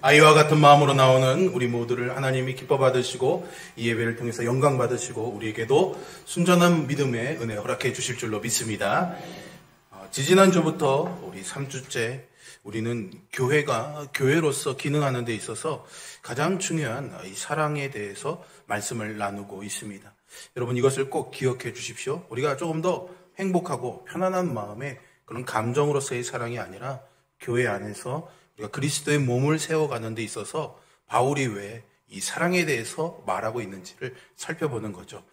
아이와 같은 마음으로 나오는 우리 모두를 하나님이 기뻐 받으시고 이 예배를 통해서 영광 받으시고 우리에게도 순전한 믿음의 은혜 허락해 주실 줄로 믿습니다. 지지난주부터 우리 3주째 우리는 교회로서 기능하는 데 있어서 가장 중요한 이 사랑에 대해서 말씀을 나누고 있습니다. 여러분, 이것을 꼭 기억해 주십시오. 우리가 조금 더 행복하고 편안한 마음의 그런 감정으로서의 사랑이 아니라 교회 안에서 우리가 그리스도의 몸을 세워가는 데 있어서 바울이 왜 이 사랑에 대해서 말하고 있는지를 살펴보는 거죠.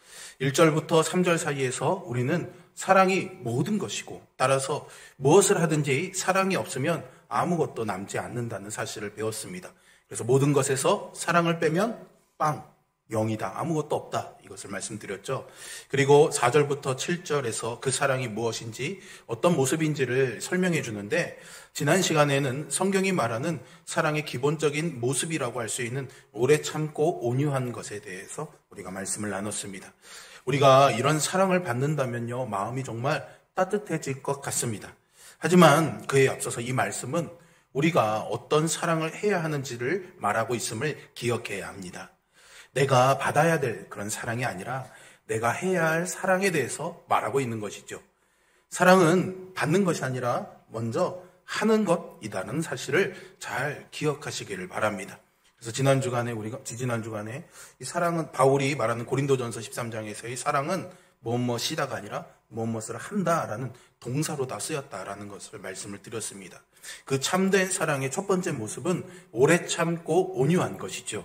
1절부터 3절 사이에서 우리는 사랑이 모든 것이고, 따라서 무엇을 하든지 사랑이 없으면 아무것도 남지 않는다는 사실을 배웠습니다. 그래서 모든 것에서 사랑을 빼면 빵, 0이다. 아무것도 없다. 이것을 말씀드렸죠. 그리고 4절부터 7절에서 그 사랑이 무엇인지, 어떤 모습인지를 설명해 주는데, 지난 시간에는 성경이 말하는 사랑의 기본적인 모습이라고 할 수 있는 오래 참고 온유한 것에 대해서 우리가 말씀을 나눴습니다. 우리가 이런 사랑을 받는다면요, 마음이 정말 따뜻해질 것 같습니다. 하지만 그에 앞서서 이 말씀은 우리가 어떤 사랑을 해야 하는지를 말하고 있음을 기억해야 합니다. 내가 받아야 될 그런 사랑이 아니라 내가 해야 할 사랑에 대해서 말하고 있는 것이죠. 사랑은 받는 것이 아니라 먼저 하는 것이라는 사실을 잘 기억하시기를 바랍니다. 그래서 지지난주간에 이 사랑은, 바울이 말하는 고린도전서 13장에서의 사랑은 무엇이다가 아니라 무엇을 한다라는 동사로 다 쓰였다라는 것을 말씀을 드렸습니다. 그 참된 사랑의 첫 번째 모습은 오래 참고 온유한 것이죠.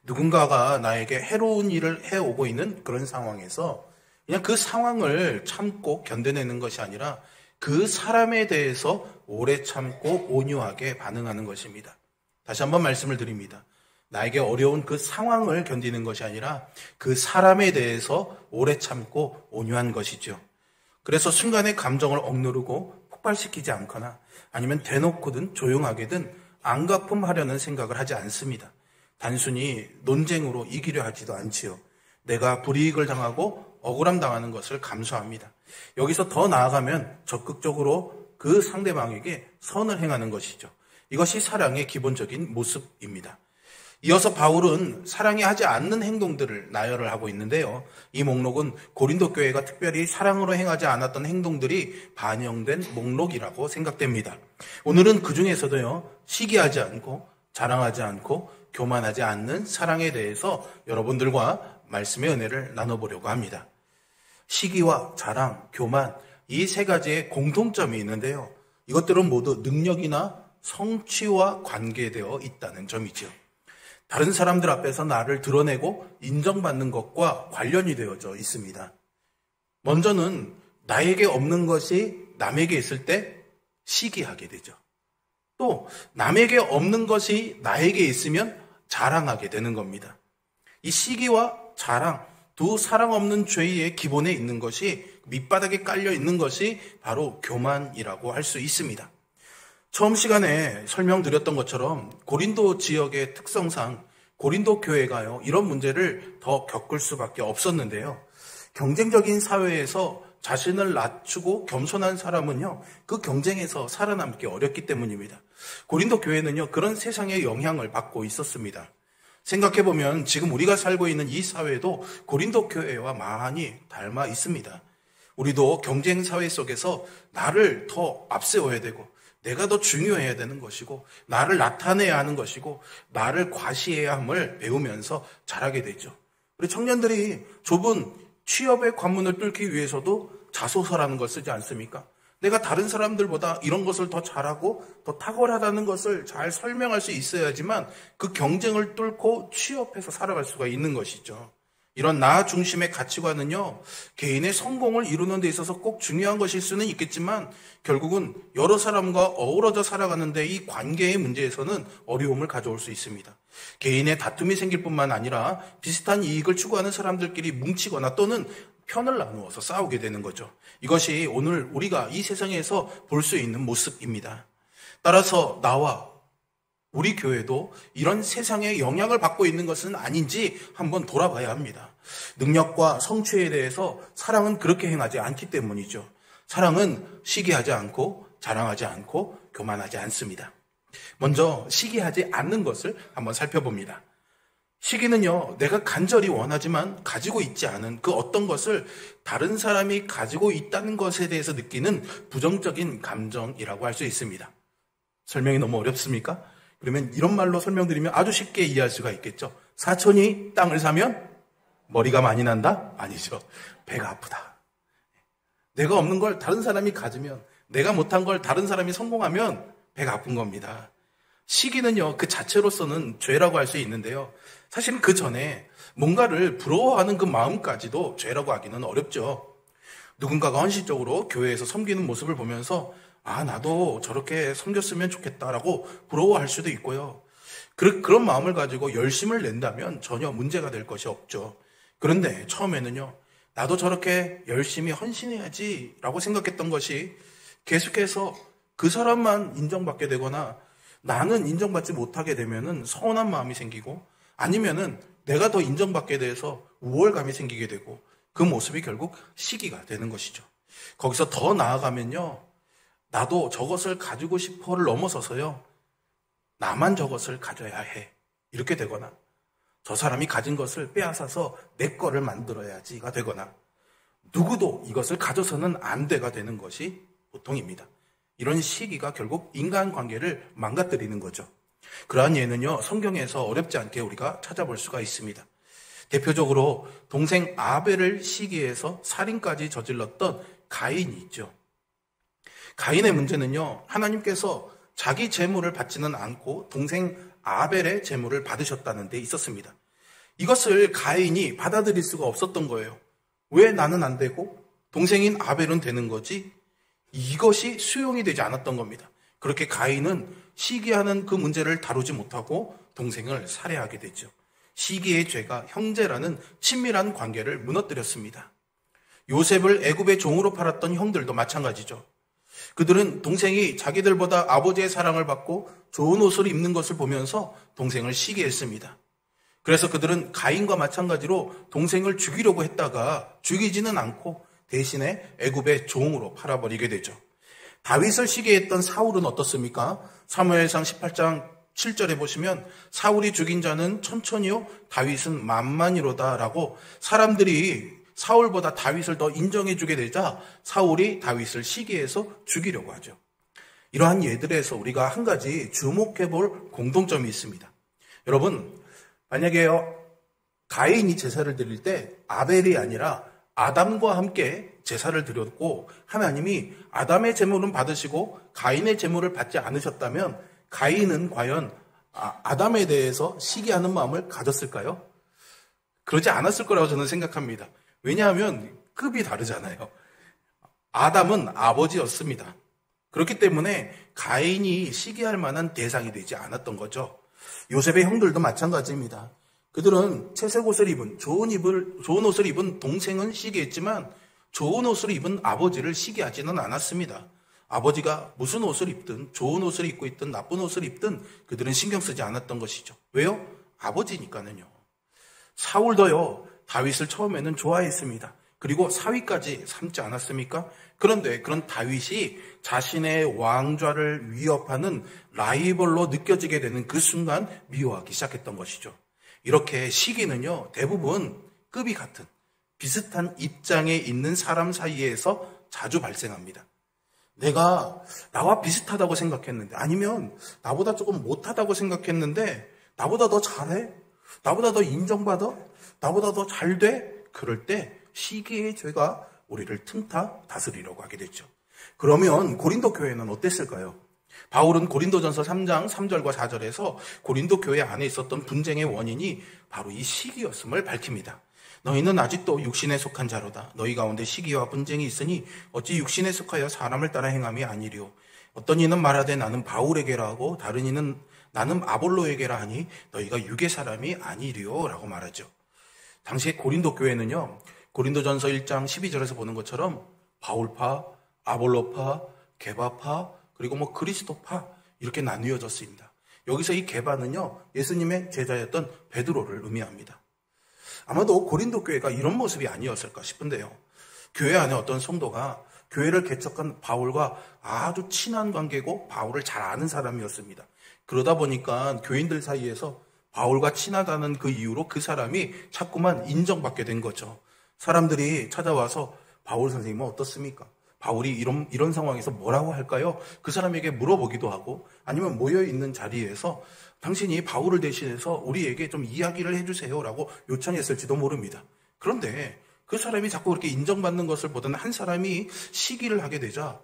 누군가가 나에게 해로운 일을 해오고 있는 그런 상황에서 그냥 그 상황을 참고 견뎌내는 것이 아니라 그 사람에 대해서 오래 참고 온유하게 반응하는 것입니다. 다시 한번 말씀을 드립니다. 나에게 어려운 그 상황을 견디는 것이 아니라 그 사람에 대해서 오래 참고 온유한 것이죠. 그래서 순간의 감정을 억누르고 폭발시키지 않거나 아니면 대놓고든 조용하게든 안갚음하려는 생각을 하지 않습니다. 단순히 논쟁으로 이기려 하지도 않지요. 내가 불이익을 당하고 억울함 당하는 것을 감수합니다. 여기서 더 나아가면 적극적으로 그 상대방에게 선을 행하는 것이죠. 이것이 사랑의 기본적인 모습입니다. 이어서 바울은 사랑이 하지 않는 행동들을 나열을 하고 있는데요. 이 목록은 고린도 교회가 특별히 사랑으로 행하지 않았던 행동들이 반영된 목록이라고 생각됩니다. 오늘은 그 중에서도요, 시기하지 않고 자랑하지 않고 교만하지 않는 사랑에 대해서 여러분들과 말씀의 은혜를 나눠보려고 합니다. 시기와 자랑, 교만, 이 세 가지의 공통점이 있는데요. 이것들은 모두 능력이나 성취와 관계되어 있다는 점이죠. 다른 사람들 앞에서 나를 드러내고 인정받는 것과 관련이 되어져 있습니다. 먼저는 나에게 없는 것이 남에게 있을 때 시기하게 되죠. 또 남에게 없는 것이 나에게 있으면 자랑하게 되는 겁니다. 이 시기와 자랑, 두 사랑 없는 죄의 기본에 있는 것이, 밑바닥에 깔려 있는 것이 바로 교만이라고 할 수 있습니다. 처음 시간에 설명드렸던 것처럼 고린도 지역의 특성상 고린도 교회가요, 이런 문제를 더 겪을 수밖에 없었는데요. 경쟁적인 사회에서 자신을 낮추고 겸손한 사람은요, 그 경쟁에서 살아남기 어렵기 때문입니다. 고린도 교회는요, 그런 세상의 영향을 받고 있었습니다. 생각해보면 지금 우리가 살고 있는 이 사회도 고린도 교회와 많이 닮아 있습니다. 우리도 경쟁 사회 속에서 나를 더 앞세워야 되고, 내가 더 중요해야 되는 것이고, 나를 나타내야 하는 것이고, 나를 과시해야 함을 배우면서 자라게 되죠. 우리 청년들이 좁은 취업의 관문을 뚫기 위해서도 자소서라는 걸 쓰지 않습니까? 내가 다른 사람들보다 이런 것을 더 잘하고 더 탁월하다는 것을 잘 설명할 수 있어야지만 그 경쟁을 뚫고 취업해서 살아갈 수가 있는 것이죠. 이런 나 중심의 가치관은요, 개인의 성공을 이루는 데 있어서 꼭 중요한 것일 수는 있겠지만 결국은 여러 사람과 어우러져 살아가는데 이 관계의 문제에서는 어려움을 가져올 수 있습니다. 개인의 다툼이 생길 뿐만 아니라 비슷한 이익을 추구하는 사람들끼리 뭉치거나 또는 편을 나누어서 싸우게 되는 거죠. 이것이 오늘 우리가 이 세상에서 볼 수 있는 모습입니다. 따라서 나와 우리 교회도 이런 세상의 영향을 받고 있는 것은 아닌지 한번 돌아봐야 합니다. 능력과 성취에 대해서 사랑은 그렇게 행하지 않기 때문이죠. 사랑은 시기하지 않고 자랑하지 않고 교만하지 않습니다. 먼저 시기하지 않는 것을 한번 살펴봅니다. 시기는요, 내가 간절히 원하지만 가지고 있지 않은 그 어떤 것을 다른 사람이 가지고 있다는 것에 대해서 느끼는 부정적인 감정이라고 할 수 있습니다. 설명이 너무 어렵습니까? 그러면 이런 말로 설명드리면 아주 쉽게 이해할 수가 있겠죠. 사촌이 땅을 사면 머리가 많이 난다? 아니죠. 배가 아프다. 내가 없는 걸 다른 사람이 가지면, 내가 못한 걸 다른 사람이 성공하면 배가 아픈 겁니다. 시기는요, 그 자체로서는 죄라고 할 수 있는데요. 사실은 그 전에 뭔가를 부러워하는 그 마음까지도 죄라고 하기는 어렵죠. 누군가가 헌신적으로 교회에서 섬기는 모습을 보면서 나도 저렇게 섬겼으면 좋겠다라고 부러워할 수도 있고요. 그런 마음을 가지고 열심을 낸다면 전혀 문제가 될 것이 없죠. 그런데 처음에는요, 나도 저렇게 열심히 헌신해야지 라고 생각했던 것이 계속해서 그 사람만 인정받게 되거나 나는 인정받지 못하게 되면은 서운한 마음이 생기고, 아니면은 내가 더 인정받게 돼서 우월감이 생기게 되고, 그 모습이 결국 시기가 되는 것이죠. 거기서 더 나아가면요, 나도 저것을 가지고 싶어를 넘어서서요, 나만 저것을 가져야 해, 이렇게 되거나, 저 사람이 가진 것을 빼앗아서 내 거를 만들어야지가 되거나, 누구도 이것을 가져서는 안 돼가 되는 것이 보통입니다. 이런 시기가 결국 인간관계를 망가뜨리는 거죠. 그러한 예는요, 성경에서 어렵지 않게 우리가 찾아볼 수가 있습니다. 대표적으로 동생 아벨을 시기해서 살인까지 저질렀던 가인이 있죠. 가인의 문제는요, 하나님께서 자기 재물을 받지는 않고 동생 아벨의 재물을 받으셨다는 데 있었습니다. 이것을 가인이 받아들일 수가 없었던 거예요. 왜 나는 안 되고 동생인 아벨은 되는 거지? 이것이 수용이 되지 않았던 겁니다. 그렇게 가인은 시기하는 그 문제를 다루지 못하고 동생을 살해하게 되죠. 시기의 죄가 형제라는 친밀한 관계를 무너뜨렸습니다. 요셉을 애굽의 종으로 팔았던 형들도 마찬가지죠. 그들은 동생이 자기들보다 아버지의 사랑을 받고 좋은 옷을 입는 것을 보면서 동생을 시기했습니다. 그래서 그들은 가인과 마찬가지로 동생을 죽이려고 했다가 죽이지는 않고 대신에 애굽의 종으로 팔아버리게 되죠. 다윗을 시기했던 사울은 어떻습니까? 사무엘상 18장 7절에 보시면 사울이 죽인 자는 천천히요 다윗은 만만이로다라고 사람들이 사울보다 다윗을 더 인정해주게 되자 사울이 다윗을 시기해서 죽이려고 하죠. 이러한 예들에서 우리가 한 가지 주목해볼 공통점이 있습니다. 여러분, 만약에요 가인이 제사를 드릴 때 아벨이 아니라 아담과 함께 제사를 드렸고 하나님이 아담의 제물은 받으시고 가인의 제물을 받지 않으셨다면 가인은 과연 아담에 대해서 시기하는 마음을 가졌을까요? 그러지 않았을 거라고 저는 생각합니다. 왜냐하면 급이 다르잖아요. 아담은 아버지였습니다. 그렇기 때문에 가인이 시기할 만한 대상이 되지 않았던 거죠. 요셉의 형들도 마찬가지입니다. 그들은 채색 옷을 입은 좋은 옷을 입은 동생은 시기했지만 좋은 옷을 입은 아버지를 시기하지는 않았습니다. 아버지가 무슨 옷을 입든 좋은 옷을 입고 있든 나쁜 옷을 입든 그들은 신경 쓰지 않았던 것이죠. 왜요? 아버지니까는요. 사울도요 다윗을 처음에는 좋아했습니다. 그리고 사위까지 삼지 않았습니까? 그런데 그런 다윗이 자신의 왕좌를 위협하는 라이벌로 느껴지게 되는 그 순간 미워하기 시작했던 것이죠. 이렇게 시기는요 대부분 급이 같은 비슷한 입장에 있는 사람 사이에서 자주 발생합니다. 내가 나와 비슷하다고 생각했는데, 아니면 나보다 조금 못하다고 생각했는데 나보다 더 잘해? 나보다 더 인정받아? 나보다 더 잘 돼? 그럴 때 시기의 죄가 우리를 틈타 다스리려고 하게 됐죠. 그러면 고린도 교회는 어땠을까요? 바울은 고린도전서 3장 3절과 4절에서 고린도 교회 안에 있었던 분쟁의 원인이 바로 이 시기였음을 밝힙니다. 너희는 아직도 육신에 속한 자로다. 너희 가운데 시기와 분쟁이 있으니 어찌 육신에 속하여 사람을 따라 행함이 아니리요. 어떤 이는 말하되 나는 바울에게라 하고 다른 이는 나는 아볼로에게라 하니 너희가 육의 사람이 아니리요 라고 말하죠. 당시에 고린도 교회는요 고린도전서 1장 12절에서 보는 것처럼 바울파, 아볼로파, 게바파, 그리고 그리스도파 이렇게 나뉘어졌습니다. 여기서 이 게바는요 예수님의 제자였던 베드로를 의미합니다. 아마도 고린도 교회가 이런 모습이 아니었을까 싶은데요. 교회 안에 어떤 성도가 교회를 개척한 바울과 아주 친한 관계고 바울을 잘 아는 사람이었습니다. 그러다 보니까 교인들 사이에서 바울과 친하다는 그 이유로 그 사람이 자꾸만 인정받게 된 거죠. 사람들이 찾아와서 바울 선생님은 어떻습니까? 바울이 이런 상황에서 뭐라고 할까요? 그 사람에게 물어보기도 하고, 아니면 모여있는 자리에서 당신이 바울을 대신해서 우리에게 좀 이야기를 해주세요라고 요청했을지도 모릅니다. 그런데 그 사람이 자꾸 그렇게 인정받는 것을 보던 한 사람이 시기를 하게 되자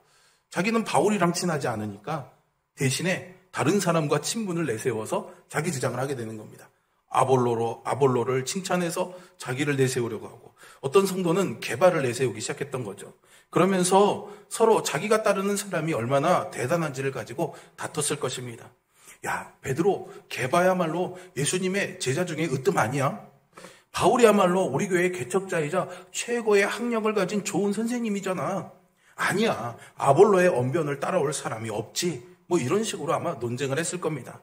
자기는 바울이랑 친하지 않으니까 대신에 다른 사람과 친분을 내세워서 자기 주장을 하게 되는 겁니다. 아볼로를 칭찬해서 자기를 내세우려고 하고, 어떤 성도는 게바를 내세우기 시작했던 거죠. 그러면서 서로 자기가 따르는 사람이 얼마나 대단한지를 가지고 다퉜을 것입니다. 야, 베드로, 게바야말로 예수님의 제자 중에 으뜸 아니야? 바울이야말로 우리 교회의 개척자이자 최고의 학력을 가진 좋은 선생님이잖아. 아니야, 아볼로의 언변을 따라올 사람이 없지. 뭐 이런 식으로 아마 논쟁을 했을 겁니다.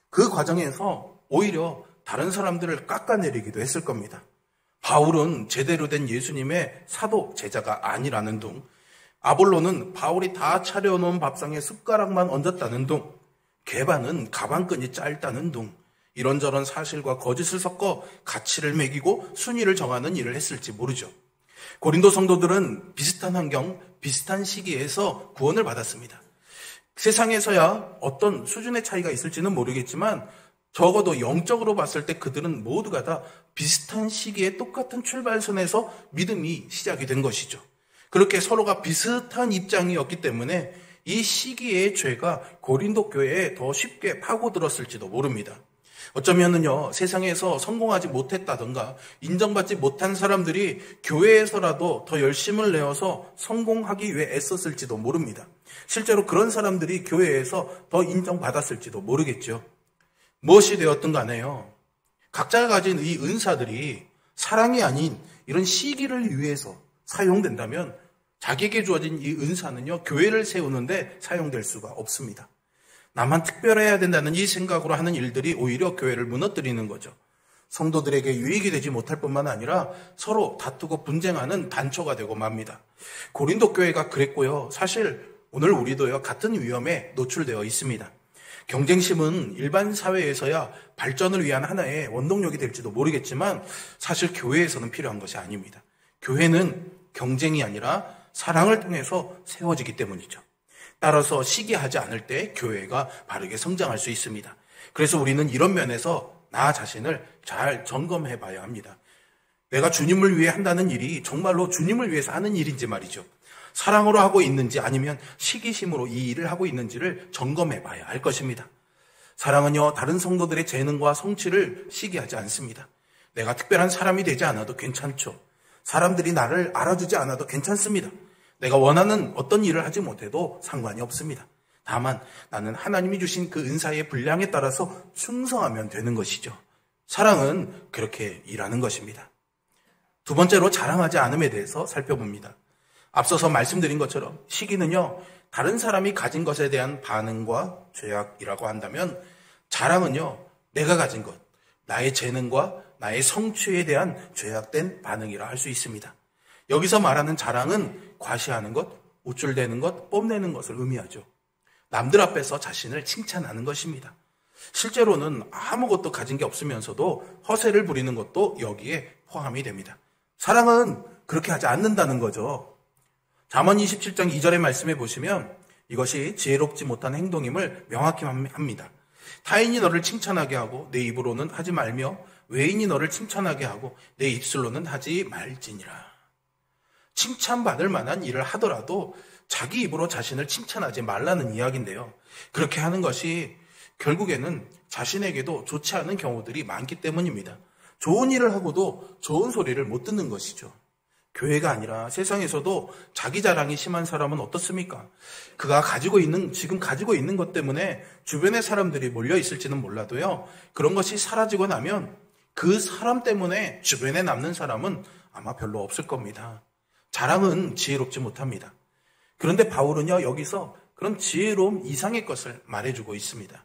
그 과정에서 오히려 다른 사람들을 깎아내리기도 했을 겁니다. 바울은 제대로 된 예수님의 사도 제자가 아니라는 둥, 아볼로는 바울이 다 차려놓은 밥상에 숟가락만 얹었다는 둥, 게바는 가방끈이 짧다는 둥, 이런저런 사실과 거짓을 섞어 가치를 매기고 순위를 정하는 일을 했을지 모르죠. 고린도 성도들은 비슷한 환경, 비슷한 시기에서 구원을 받았습니다. 세상에서야 어떤 수준의 차이가 있을지는 모르겠지만 적어도 영적으로 봤을 때 그들은 모두가 다 비슷한 시기에 똑같은 출발선에서 믿음이 시작이 된 것이죠. 그렇게 서로가 비슷한 입장이었기 때문에 이 시기의 죄가 고린도 교회에 더 쉽게 파고들었을지도 모릅니다. 어쩌면은요, 세상에서 성공하지 못했다던가 인정받지 못한 사람들이 교회에서라도 더 열심을 내어서 성공하기 위해 애썼을지도 모릅니다. 실제로 그런 사람들이 교회에서 더 인정받았을지도 모르겠죠. 무엇이 되었든 간에요, 각자가 가진 이 은사들이 사랑이 아닌 이런 시기를 위해서 사용된다면 자기에게 주어진 이 은사는요, 교회를 세우는데 사용될 수가 없습니다. 나만 특별해야 된다는 이 생각으로 하는 일들이 오히려 교회를 무너뜨리는 거죠. 성도들에게 유익이 되지 못할 뿐만 아니라 서로 다투고 분쟁하는 단초가 되고 맙니다. 고린도 교회가 그랬고요. 사실 오늘 우리도요, 같은 위험에 노출되어 있습니다. 경쟁심은 일반 사회에서야 발전을 위한 하나의 원동력이 될지도 모르겠지만 사실 교회에서는 필요한 것이 아닙니다. 교회는 경쟁이 아니라 사랑을 통해서 세워지기 때문이죠. 따라서 시기하지 않을 때 교회가 바르게 성장할 수 있습니다. 그래서 우리는 이런 면에서 나 자신을 잘 점검해 봐야 합니다. 내가 주님을 위해 한다는 일이 정말로 주님을 위해서 하는 일인지 말이죠. 사랑으로 하고 있는지 아니면 시기심으로 이 일을 하고 있는지를 점검해 봐야 할 것입니다. 사랑은요, 다른 성도들의 재능과 성취를 시기하지 않습니다. 내가 특별한 사람이 되지 않아도 괜찮죠. 사람들이 나를 알아주지 않아도 괜찮습니다. 내가 원하는 어떤 일을 하지 못해도 상관이 없습니다. 다만 나는 하나님이 주신 그 은사의 분량에 따라서 충성하면 되는 것이죠. 사랑은 그렇게 일하는 것입니다. 두 번째로 자랑하지 않음에 대해서 살펴봅니다. 앞서서 말씀드린 것처럼 시기는요, 다른 사람이 가진 것에 대한 반응과 죄악이라고 한다면, 자랑은요, 내가 가진 것, 나의 재능과 나의 성취에 대한 죄악된 반응이라 할 수 있습니다. 여기서 말하는 자랑은 과시하는 것, 우쭐대는 것, 뽐내는 것을 의미하죠. 남들 앞에서 자신을 칭찬하는 것입니다. 실제로는 아무것도 가진 게 없으면서도 허세를 부리는 것도 여기에 포함이 됩니다. 사랑은 그렇게 하지 않는다는 거죠. 잠언 27장 2절의 말씀에 보시면 이것이 지혜롭지 못한 행동임을 명확히 합니다. 타인이 너를 칭찬하게 하고 내 입으로는 하지 말며 외인이 너를 칭찬하게 하고 내 입술로는 하지 말지니라. 칭찬받을 만한 일을 하더라도 자기 입으로 자신을 칭찬하지 말라는 이야기인데요. 그렇게 하는 것이 결국에는 자신에게도 좋지 않은 경우들이 많기 때문입니다. 좋은 일을 하고도 좋은 소리를 못 듣는 것이죠. 교회가 아니라 세상에서도 자기 자랑이 심한 사람은 어떻습니까? 그가 지금 가지고 있는 것 때문에 주변의 사람들이 몰려 있을지는 몰라도요, 그런 것이 사라지고 나면 그 사람 때문에 주변에 남는 사람은 아마 별로 없을 겁니다. 자랑은 지혜롭지 못합니다. 그런데 바울은요, 여기서 그런 지혜로움 이상의 것을 말해주고 있습니다.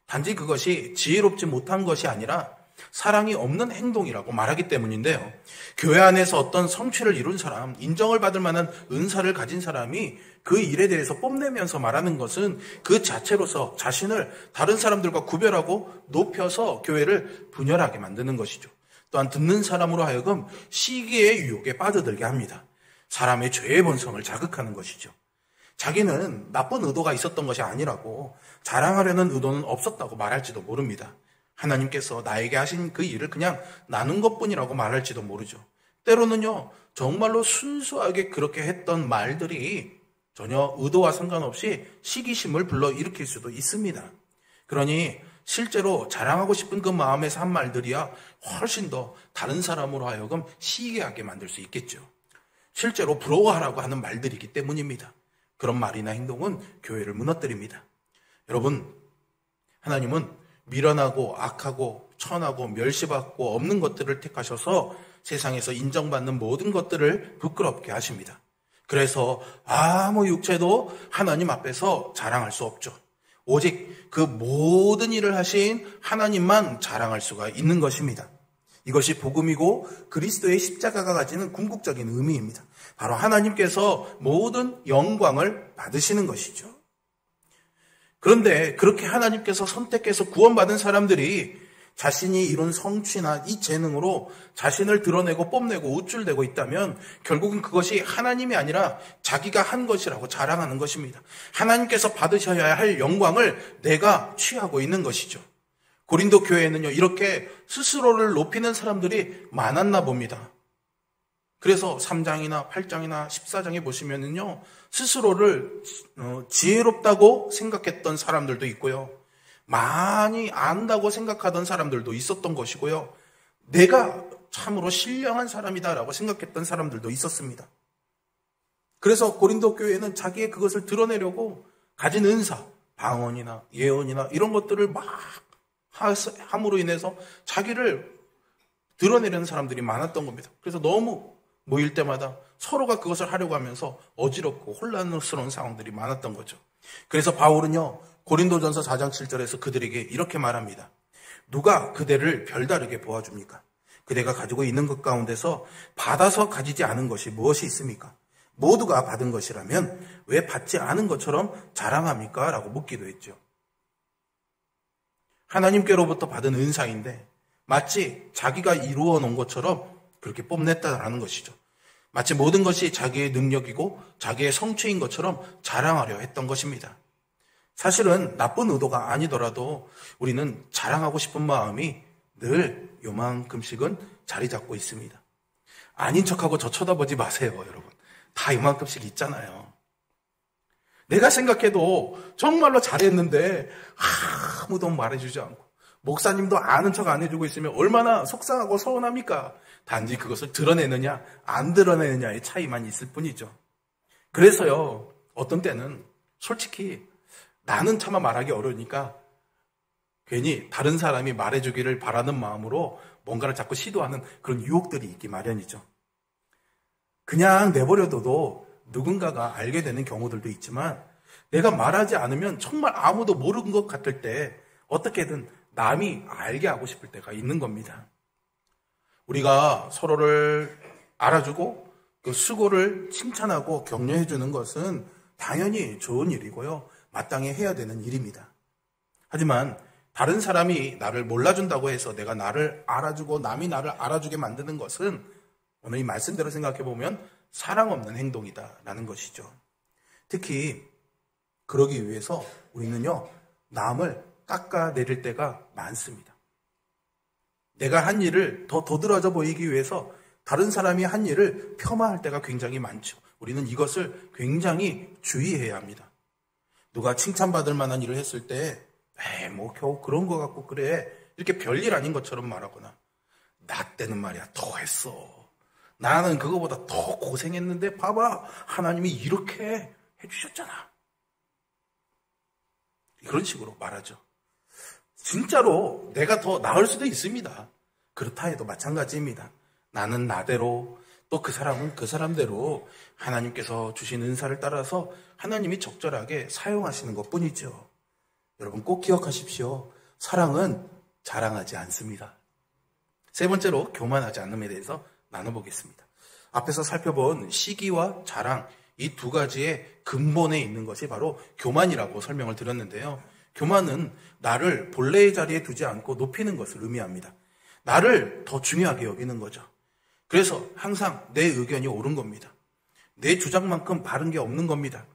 단지 그것이 지혜롭지 못한 것이 아니라 사랑이 없는 행동이라고 말하기 때문인데요. 교회 안에서 어떤 성취를 이룬 사람, 인정을 받을 만한 은사를 가진 사람이 그 일에 대해서 뽐내면서 말하는 것은 그 자체로서 자신을 다른 사람들과 구별하고 높여서 교회를 분열하게 만드는 것이죠. 또한 듣는 사람으로 하여금 시기의 유혹에 빠져들게 합니다. 사람의 죄의 본성을 자극하는 것이죠. 자기는 나쁜 의도가 있었던 것이 아니라고 자랑하려는 의도는 없었다고 말할지도 모릅니다. 하나님께서 나에게 하신 그 일을 그냥 나눈 것뿐이라고 말할지도 모르죠. 때로는요, 정말로 순수하게 그렇게 했던 말들이 전혀 의도와 상관없이 시기심을 불러일으킬 수도 있습니다. 그러니 실제로 자랑하고 싶은 그 마음에서 한 말들이야 훨씬 더 다른 사람으로 하여금 시기하게 만들 수 있겠죠. 실제로 부러워하라고 하는 말들이기 때문입니다. 그런 말이나 행동은 교회를 무너뜨립니다. 여러분, 하나님은 미련하고 악하고 천하고 멸시받고 없는 것들을 택하셔서 세상에서 인정받는 모든 것들을 부끄럽게 하십니다. 그래서 아무 육체도 하나님 앞에서 자랑할 수 없죠. 오직 그 모든 일을 하신 하나님만 자랑할 수가 있는 것입니다. 이것이 복음이고 그리스도의 십자가가 가지는 궁극적인 의미입니다. 바로 하나님께서 모든 영광을 받으시는 것이죠. 그런데 그렇게 하나님께서 선택해서 구원받은 사람들이 자신이 이룬 성취나 이 재능으로 자신을 드러내고 뽐내고 우쭐대고 있다면 결국은 그것이 하나님이 아니라 자기가 한 것이라고 자랑하는 것입니다. 하나님께서 받으셔야 할 영광을 내가 취하고 있는 것이죠. 고린도 교회에는요, 이렇게 스스로를 높이는 사람들이 많았나 봅니다. 그래서 3장이나 8장이나 14장에 보시면은요, 스스로를 지혜롭다고 생각했던 사람들도 있고요, 많이 안다고 생각하던 사람들도 있었던 것이고요, 내가 참으로 신령한 사람이다라고 생각했던 사람들도 있었습니다. 그래서 고린도 교회는 자기의 그것을 드러내려고 가진 은사, 방언이나 예언이나 이런 것들을 막 함으로 인해서 자기를 드러내려는 사람들이 많았던 겁니다. 그래서 너무 모일 때마다 서로가 그것을 하려고 하면서 어지럽고 혼란스러운 상황들이 많았던 거죠. 그래서 바울은요, 고린도전서 4장 7절에서 그들에게 이렇게 말합니다. 누가 그대를 별다르게 보아줍니까? 그대가 가지고 있는 것 가운데서 받아서 가지지 않은 것이 무엇이 있습니까? 모두가 받은 것이라면 왜 받지 않은 것처럼 자랑합니까? 라고 묻기도 했죠. 하나님께로부터 받은 은사인데 마치 자기가 이루어 놓은 것처럼 그렇게 뽐냈다라는 것이죠. 마치 모든 것이 자기의 능력이고 자기의 성취인 것처럼 자랑하려 했던 것입니다. 사실은 나쁜 의도가 아니더라도 우리는 자랑하고 싶은 마음이 늘 요만큼씩은 자리 잡고 있습니다. 아닌 척하고 저 쳐다보지 마세요, 여러분. 다 요만큼씩 있잖아요. 내가 생각해도 정말로 잘했는데 아무도 말해주지 않고 목사님도 아는 척 안 해주고 있으면 얼마나 속상하고 서운합니까? 단지 그것을 드러내느냐 안 드러내느냐의 차이만 있을 뿐이죠. 그래서요, 어떤 때는 솔직히 나는 차마 말하기 어려우니까 괜히 다른 사람이 말해주기를 바라는 마음으로 뭔가를 자꾸 시도하는 그런 유혹들이 있기 마련이죠. 그냥 내버려둬도 누군가가 알게 되는 경우들도 있지만 내가 말하지 않으면 정말 아무도 모르는 것 같을 때 어떻게든 남이 알게 하고 싶을 때가 있는 겁니다. 우리가 서로를 알아주고 그 수고를 칭찬하고 격려해 주는 것은 당연히 좋은 일이고요, 마땅히 해야 되는 일입니다. 하지만 다른 사람이 나를 몰라준다고 해서 내가 나를 알아주고 남이 나를 알아주게 만드는 것은 오늘 이 말씀대로 생각해 보면 사랑 없는 행동이다라는 것이죠. 특히 그러기 위해서 우리는요, 남을 깎아내릴 때가 많습니다. 내가 한 일을 더 도드라져 보이기 위해서 다른 사람이 한 일을 폄하할 때가 굉장히 많죠. 우리는 이것을 굉장히 주의해야 합니다. 누가 칭찬받을 만한 일을 했을 때 뭐 겨우 그런 거 갖고 그래, 이렇게 별일 아닌 것처럼 말하거나, 나 때는 말이야 더 했어, 나는 그거보다 더 고생했는데 봐봐 하나님이 이렇게 해주셨잖아, 그런 식으로 말하죠. 진짜로 내가 더 나을 수도 있습니다. 그렇다 해도 마찬가지입니다. 나는 나대로, 또 그 사람은 그 사람대로 하나님께서 주신 은사를 따라서 하나님이 적절하게 사용하시는 것뿐이죠. 여러분 꼭 기억하십시오. 사랑은 자랑하지 않습니다. 세 번째로 교만하지 않음에 대해서 나눠보겠습니다. 앞에서 살펴본 시기와 자랑, 이 두 가지의 근본에 있는 것이 바로 교만이라고 설명을 드렸는데요. 교만은 나를 본래의 자리에 두지 않고 높이는 것을 의미합니다. 나를 더 중요하게 여기는 거죠. 그래서 항상 내 의견이 옳은 겁니다. 내 주장만큼 바른 게 없는 겁니다.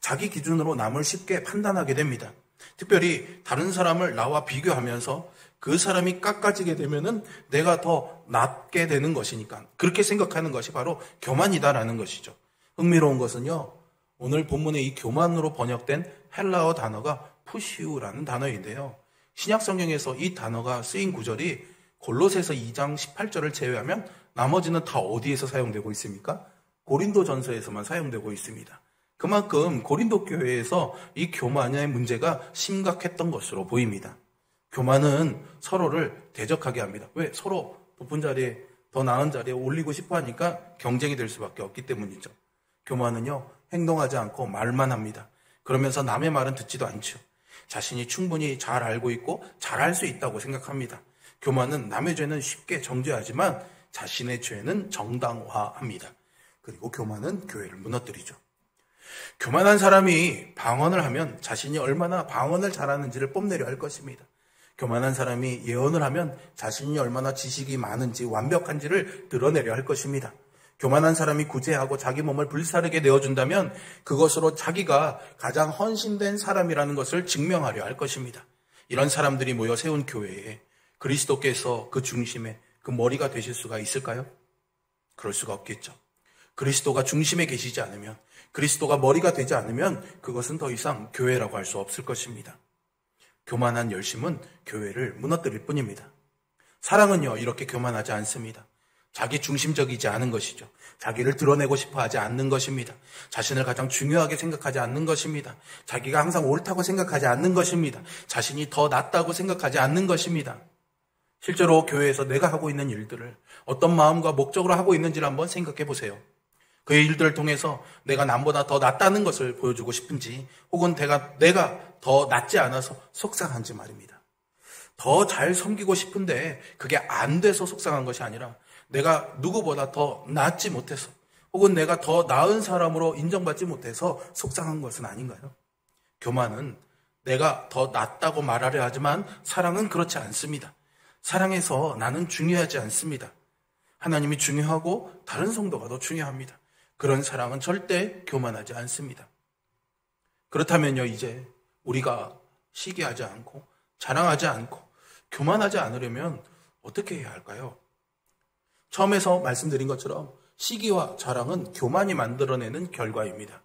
자기 기준으로 남을 쉽게 판단하게 됩니다. 특별히 다른 사람을 나와 비교하면서 그 사람이 깎아지게 되면은 내가 더 낫게 되는 것이니까 그렇게 생각하는 것이 바로 교만이다라는 것이죠. 흥미로운 것은요, 오늘 본문의 이 교만으로 번역된 헬라어 단어가 푸시우라는 단어인데요. 신약 성경에서 이 단어가 쓰인 구절이 골로새서 2장 18절을 제외하면 나머지는 다 어디에서 사용되고 있습니까? 고린도전서에서만 사용되고 있습니다. 그만큼 고린도 교회에서 이 교만의 문제가 심각했던 것으로 보입니다. 교만은 서로를 대적하게 합니다. 왜? 서로 높은 자리에, 더 나은 자리에 올리고 싶어 하니까 경쟁이 될 수밖에 없기 때문이죠. 교만은요, 행동하지 않고 말만 합니다. 그러면서 남의 말은 듣지도 않죠. 자신이 충분히 잘 알고 있고 잘할 수 있다고 생각합니다. 교만은 남의 죄는 쉽게 정죄하지만 자신의 죄는 정당화합니다. 그리고 교만은 교회를 무너뜨리죠. 교만한 사람이 방언을 하면 자신이 얼마나 방언을 잘하는지를 뽐내려 할 것입니다. 교만한 사람이 예언을 하면 자신이 얼마나 지식이 많은지 완벽한지를 드러내려 할 것입니다. 교만한 사람이 구제하고 자기 몸을 불사르게 내어준다면 그것으로 자기가 가장 헌신된 사람이라는 것을 증명하려 할 것입니다. 이런 사람들이 모여 세운 교회에 그리스도께서 그 중심에 그 머리가 되실 수가 있을까요? 그럴 수가 없겠죠. 그리스도가 중심에 계시지 않으면, 그리스도가 머리가 되지 않으면 그것은 더 이상 교회라고 할 수 없을 것입니다. 교만한 열심은 교회를 무너뜨릴 뿐입니다. 사랑은요, 이렇게 교만하지 않습니다. 자기 중심적이지 않은 것이죠. 자기를 드러내고 싶어 하지 않는 것입니다. 자신을 가장 중요하게 생각하지 않는 것입니다. 자기가 항상 옳다고 생각하지 않는 것입니다. 자신이 더 낫다고 생각하지 않는 것입니다. 실제로 교회에서 내가 하고 있는 일들을 어떤 마음과 목적으로 하고 있는지를 한번 생각해 보세요. 그 일들을 통해서 내가 남보다 더 낫다는 것을 보여주고 싶은지, 혹은 내가 더 낫지 않아서 속상한지 말입니다. 더 잘 섬기고 싶은데 그게 안 돼서 속상한 것이 아니라 내가 누구보다 더 낫지 못해서, 혹은 내가 더 나은 사람으로 인정받지 못해서 속상한 것은 아닌가요? 교만은 내가 더 낫다고 말하려 하지만 사랑은 그렇지 않습니다. 사랑에서 나는 중요하지 않습니다. 하나님이 중요하고 다른 성도가 더 중요합니다. 그런 사랑은 절대 교만하지 않습니다. 그렇다면요, 이제 우리가 시기하지 않고 자랑하지 않고 교만하지 않으려면 어떻게 해야 할까요? 처음에서 말씀드린 것처럼 시기와 자랑은 교만이 만들어내는 결과입니다.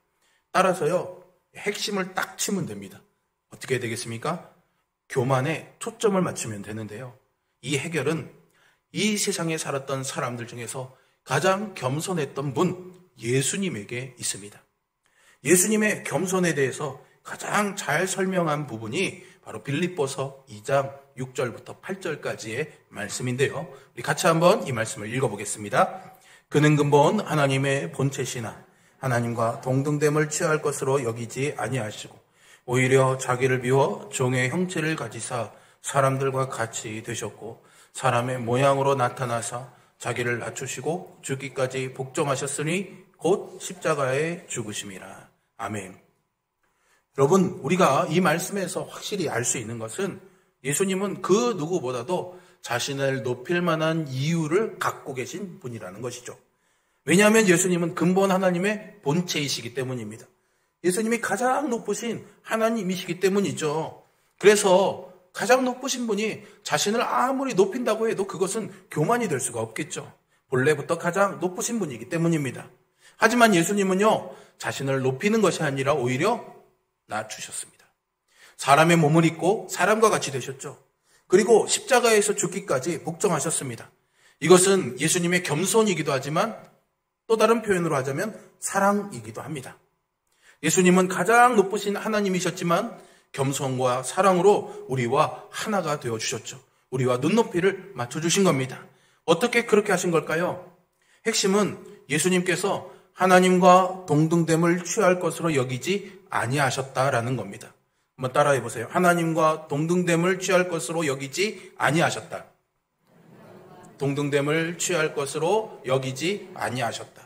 따라서요, 핵심을 딱 치면 됩니다. 어떻게 되겠습니까? 교만에 초점을 맞추면 되는데요. 이 해결은 이 세상에 살았던 사람들 중에서 가장 겸손했던 분, 예수님에게 있습니다. 예수님의 겸손에 대해서 가장 잘 설명한 부분이 바로 빌립보서 2장 6절부터 8절까지의 말씀인데요. 우리 같이 한번 이 말씀을 읽어보겠습니다. 그는 근본 하나님의 본체시나 하나님과 동등됨을 취할 것으로 여기지 아니하시고 오히려 자기를 비워 종의 형체를 가지사 사람들과 같이 되셨고 사람의 모양으로 나타나사 자기를 낮추시고 죽기까지 복종하셨으니 곧 십자가에 죽으심이라. 아멘. 여러분, 우리가 이 말씀에서 확실히 알 수 있는 것은 예수님은 그 누구보다도 자신을 높일 만한 이유를 갖고 계신 분이라는 것이죠. 왜냐하면 예수님은 근본 하나님의 본체이시기 때문입니다. 예수님이 가장 높으신 하나님이시기 때문이죠. 그래서 가장 높으신 분이 자신을 아무리 높인다고 해도 그것은 교만이 될 수가 없겠죠. 본래부터 가장 높으신 분이기 때문입니다. 하지만 예수님은요, 자신을 높이는 것이 아니라 오히려 낮추셨습니다. 사람의 몸을 입고 사람과 같이 되셨죠. 그리고 십자가에서 죽기까지 복종하셨습니다. 이것은 예수님의 겸손이기도 하지만 또 다른 표현으로 하자면 사랑이기도 합니다. 예수님은 가장 높으신 하나님이셨지만 겸손과 사랑으로 우리와 하나가 되어주셨죠. 우리와 눈높이를 맞춰주신 겁니다. 어떻게 그렇게 하신 걸까요? 핵심은 예수님께서 하나님과 동등됨을 취할 것으로 여기지 아니하셨다라는 겁니다. 한번 따라해 보세요. 하나님과 동등됨을 취할 것으로 여기지 아니하셨다. 동등됨을 취할 것으로 여기지 아니하셨다.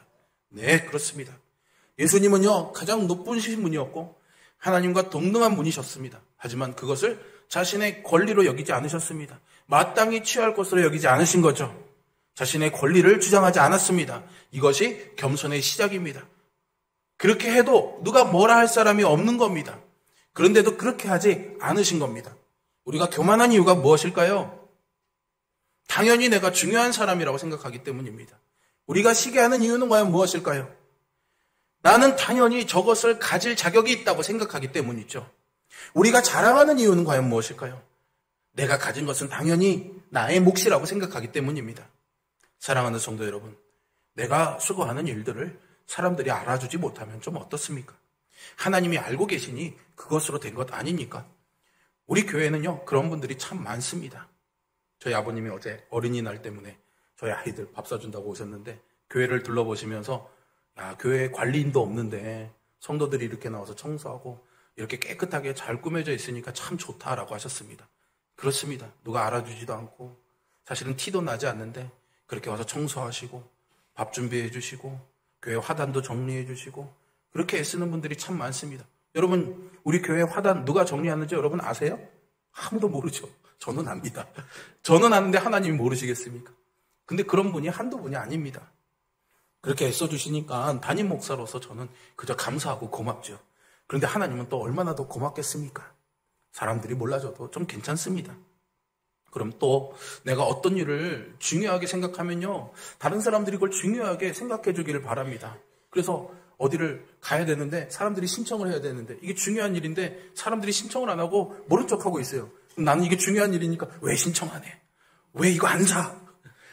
네, 그렇습니다. 예수님은요, 가장 높으신 분이었고 하나님과 동등한 분이셨습니다. 하지만 그것을 자신의 권리로 여기지 않으셨습니다. 마땅히 취할 것으로 여기지 않으신 거죠. 자신의 권리를 주장하지 않았습니다. 이것이 겸손의 시작입니다. 그렇게 해도 누가 뭐라 할 사람이 없는 겁니다. 그런데도 그렇게 하지 않으신 겁니다. 우리가 교만한 이유가 무엇일까요? 당연히 내가 중요한 사람이라고 생각하기 때문입니다. 우리가 시기하는 이유는 과연 무엇일까요? 나는 당연히 저것을 가질 자격이 있다고 생각하기 때문이죠. 우리가 자랑하는 이유는 과연 무엇일까요? 내가 가진 것은 당연히 나의 몫이라고 생각하기 때문입니다. 사랑하는 성도 여러분, 내가 수고하는 일들을 사람들이 알아주지 못하면 좀 어떻습니까? 하나님이 알고 계시니 그것으로 된 것 아닙니까? 우리 교회는요, 그런 분들이 참 많습니다. 저희 아버님이 어제 어린이날 때문에 저희 아이들 밥 사준다고 오셨는데 교회를 둘러보시면서 야, 교회에 관리인도 없는데 성도들이 이렇게 나와서 청소하고 이렇게 깨끗하게 잘 꾸며져 있으니까 참 좋다라고 하셨습니다. 그렇습니다. 누가 알아주지도 않고 사실은 티도 나지 않는데 그렇게 와서 청소하시고 밥 준비해 주시고 교회 화단도 정리해 주시고 그렇게 애쓰는 분들이 참 많습니다. 여러분, 우리 교회 화단 누가 정리하는지 여러분 아세요? 아무도 모르죠. 저는 압니다. 저는 아는데 하나님이 모르시겠습니까? 근데 그런 분이 한두 분이 아닙니다. 그렇게 애써주시니까 담임 목사로서 저는 그저 감사하고 고맙죠. 그런데 하나님은 또 얼마나 더 고맙겠습니까? 사람들이 몰라줘도 좀 괜찮습니다. 그럼 또 내가 어떤 일을 중요하게 생각하면요, 다른 사람들이 그걸 중요하게 생각해 주기를 바랍니다. 그래서 어디를 가야 되는데 사람들이 신청을 해야 되는데 이게 중요한 일인데 사람들이 신청을 안 하고 모른 척하고 있어요. 나는 이게 중요한 일이니까 왜 신청 안 해? 왜 이거 안 사?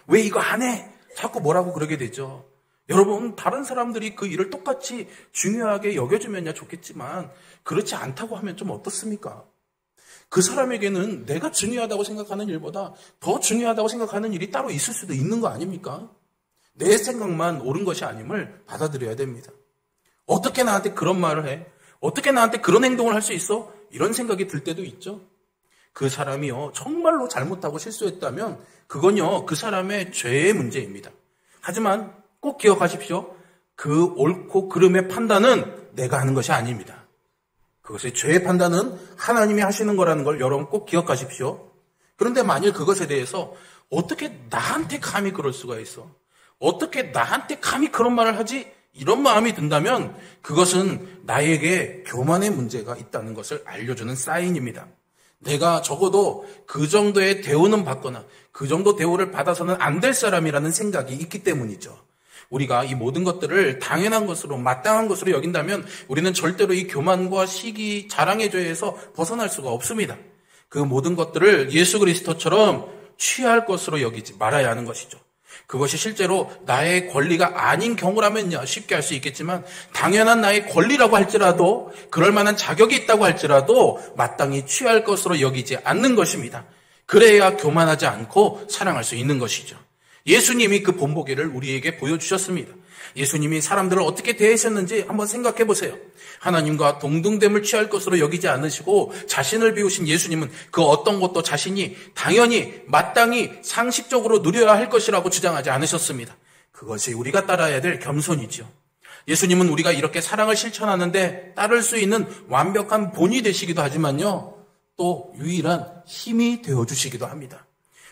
왜 이거 안 해? 자꾸 뭐라고 그러게 되죠. 여러분, 다른 사람들이 그 일을 똑같이 중요하게 여겨주면야 좋겠지만 그렇지 않다고 하면 좀 어떻습니까? 그 사람에게는 내가 중요하다고 생각하는 일보다 더 중요하다고 생각하는 일이 따로 있을 수도 있는 거 아닙니까? 내 생각만 옳은 것이 아님을 받아들여야 됩니다. 어떻게 나한테 그런 말을 해? 어떻게 나한테 그런 행동을 할 수 있어? 이런 생각이 들 때도 있죠. 그 사람이요, 정말로 잘못하고 실수했다면 그건요, 그 사람의 죄의 문제입니다. 하지만 꼭 기억하십시오. 그 옳고 그름의 판단은 내가 하는 것이 아닙니다. 그것의 죄의 판단은 하나님이 하시는 거라는 걸 여러분 꼭 기억하십시오. 그런데 만일 그것에 대해서 어떻게 나한테 감히 그럴 수가 있어? 어떻게 나한테 감히 그런 말을 하지? 이런 마음이 든다면 그것은 나에게 교만의 문제가 있다는 것을 알려주는 사인입니다. 내가 적어도 그 정도의 대우는 받거나 그 정도 대우를 받아서는 안 될 사람이라는 생각이 있기 때문이죠. 우리가 이 모든 것들을 당연한 것으로 마땅한 것으로 여긴다면 우리는 절대로 이 교만과 시기, 자랑의 죄에서 벗어날 수가 없습니다. 그 모든 것들을 예수 그리스도처럼 취할 것으로 여기지 말아야 하는 것이죠. 그것이 실제로 나의 권리가 아닌 경우라면요, 쉽게 할 수 있겠지만 당연한 나의 권리라고 할지라도 그럴 만한 자격이 있다고 할지라도 마땅히 취할 것으로 여기지 않는 것입니다. 그래야 교만하지 않고 사랑할 수 있는 것이죠. 예수님이 그 본보기를 우리에게 보여주셨습니다. 예수님이 사람들을 어떻게 대하셨는지 한번 생각해 보세요. 하나님과 동등됨을 취할 것으로 여기지 않으시고 자신을 비우신 예수님은 그 어떤 것도 자신이 당연히 마땅히 상식적으로 누려야 할 것이라고 주장하지 않으셨습니다. 그것이 우리가 따라야 될 겸손이죠. 예수님은 우리가 이렇게 사랑을 실천하는데 따를 수 있는 완벽한 본이 되시기도 하지만요, 또 유일한 힘이 되어주시기도 합니다.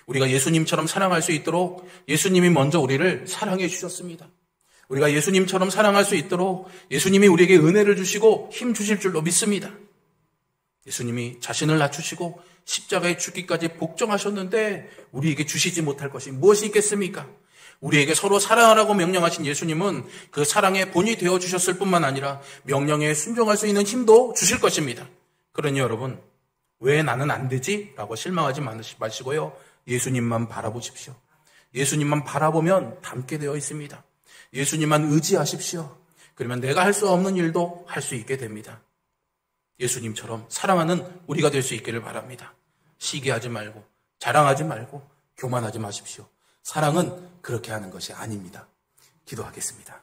우리가 예수님처럼 사랑할 수 있도록 예수님이 먼저 우리를 사랑해 주셨습니다. 우리가 예수님처럼 사랑할 수 있도록 예수님이 우리에게 은혜를 주시고 힘 주실 줄로 믿습니다. 예수님이 자신을 낮추시고 십자가에 죽기까지 복종하셨는데 우리에게 주시지 못할 것이 무엇이 있겠습니까? 우리에게 서로 사랑하라고 명령하신 예수님은 그 사랑의 본이 되어주셨을 뿐만 아니라 명령에 순종할 수 있는 힘도 주실 것입니다. 그러니 여러분, 왜 나는 안 되지? 라고 실망하지 마시고요, 예수님만 바라보십시오. 예수님만 바라보면 닮게 되어 있습니다. 예수님만 의지하십시오. 그러면 내가 할 수 없는 일도 할 수 있게 됩니다. 예수님처럼 사랑하는 우리가 될 수 있기를 바랍니다. 시기하지 말고 자랑하지 말고 교만하지 마십시오. 사랑은 그렇게 하는 것이 아닙니다. 기도하겠습니다.